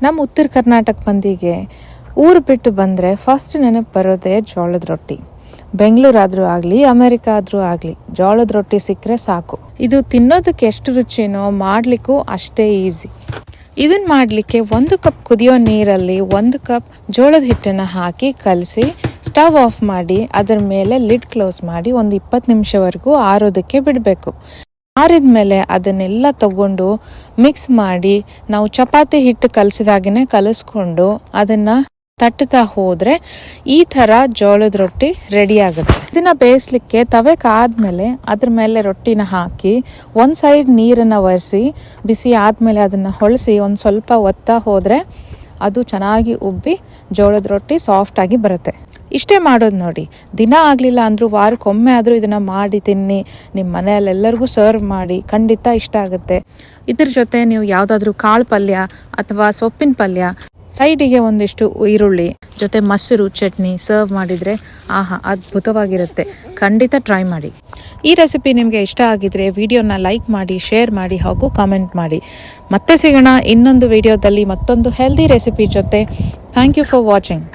ನಮ್ಮ ಉತ್ತರ ಕರ್ನಾಟಕ ಮಂದಿಗೆ ಊರು ಬಿಟ್ಟು ಬಂದರೆ ಫಸ್ಟ್ ನೆನಪು ಬರೋದೇ ಜೋಳದ ರೊಟ್ಟಿ. ಬೆಂಗಳೂರಾದರೂ ಆಗಲಿ, ಅಮೆರಿಕ ಆದರೂ ಆಗಲಿ, ಜೋಳದ ರೊಟ್ಟಿ ಸಿಕ್ಕರೆ ಸಾಕು. ಇದು ತಿನ್ನೋದಕ್ಕೆ ಎಷ್ಟು ರುಚಿನೋ ಮಾಡಲಿಕ್ಕೂ ಅಷ್ಟೇ ಈಸಿ. ಇದನ್ನು ಮಾಡಲಿಕ್ಕೆ 1 ಕಪ್ ಕುದಿಯೋ ನೀರಲ್ಲಿ 1 ಕಪ್ ಜೋಳದ ಹಿಟ್ಟನ್ನು ಹಾಕಿ ಕಲಸಿ ಸ್ಟವ್ ಆಫ್ ಮಾಡಿ ಅದರ ಮೇಲೆ ಲಿಡ್ ಕ್ಲೋಸ್ ಮಾಡಿ ಒಂದು 20 ನಿಮಿಷವರೆಗೂ ಆರೋದಕ್ಕೆ ಬಿಡಬೇಕು. ಆರಿದ ಮೇಲೆ ಅದನ್ನೆಲ್ಲ ತಗೊಂಡು ಮಿಕ್ಸ್ ಮಾಡಿ ನಾವು ಚಪಾತಿ ಹಿಟ್ಟು ಕಲಸಿದಾಗೇ ಕಲಿಸ್ಕೊಂಡು ಅದನ್ನು ತಟ್ಟುತ್ತಾ ಹೋದರೆ ಈ ಥರ ಜೋಳದ ರೊಟ್ಟಿ ರೆಡಿ ಆಗುತ್ತೆ. ಇದನ್ನು ಬೇಯಿಸ್ಲಿಕ್ಕೆ ತವೆ ಕಾದ್ಮೇಲೆ ಅದ್ರ ಮೇಲೆ ರೊಟ್ಟಿನ ಹಾಕಿ ಒಂದು ಸೈಡ್ ನೀರನ್ನು ಒರೆಸಿ ಬಿಸಿ ಆದಮೇಲೆ ಅದನ್ನು ಹೊಳಿಸಿ ಒಂದು ಸ್ವಲ್ಪ ಒತ್ತಾ ಹೋದರೆ ಅದು ಚೆನ್ನಾಗಿ ಉಬ್ಬಿ ಜೋಳದ ರೊಟ್ಟಿ ಸಾಫ್ಟಾಗಿ ಬರುತ್ತೆ. ಇಷ್ಟೇ ಮಾಡೋದು ನೋಡಿ. ದಿನ ಆಗಲಿಲ್ಲ ಅಂದರೂ ವಾರಕ್ಕೊಮ್ಮೆ ಆದರೂ ಇದನ್ನು ಮಾಡಿ ತಿನ್ನಿ. ನಿಮ್ಮ ಮನೆಯಲ್ಲೆಲ್ಲರಿಗೂ ಸರ್ವ್ ಮಾಡಿ, ಖಂಡಿತ ಇಷ್ಟ ಆಗುತ್ತೆ. ಇದ್ರ ಜೊತೆ ನೀವು ಯಾವುದಾದ್ರೂ ಕಾಳು ಪಲ್ಯ ಅಥವಾ ಸೊಪ್ಪಿನ ಪಲ್ಯ, ಸೈಡಿಗೆ ಒಂದಿಷ್ಟು ಈರುಳ್ಳಿ ಜೊತೆ ಮೊಸರು ಚಟ್ನಿ ಸರ್ವ್ ಮಾಡಿದರೆ ಆಹಾ ಅದ್ಭುತವಾಗಿರುತ್ತೆ. ಖಂಡಿತ ಟ್ರೈ ಮಾಡಿ. ಈ ರೆಸಿಪಿ ನಿಮಗೆ ಇಷ್ಟ ಆಗಿದ್ರೆ ವಿಡಿಯೋನ ಲೈಕ್ ಮಾಡಿ, ಶೇರ್ ಮಾಡಿ ಹಾಗೂ ಕಾಮೆಂಟ್ ಮಾಡಿ. ಮತ್ತೆ ಸಿಗೋಣ ಇನ್ನೊಂದು ವಿಡಿಯೋದಲ್ಲಿ ಮತ್ತೊಂದು ಹೆಲ್ದಿ ರೆಸಿಪಿ ಜೊತೆ. Thank you for watching.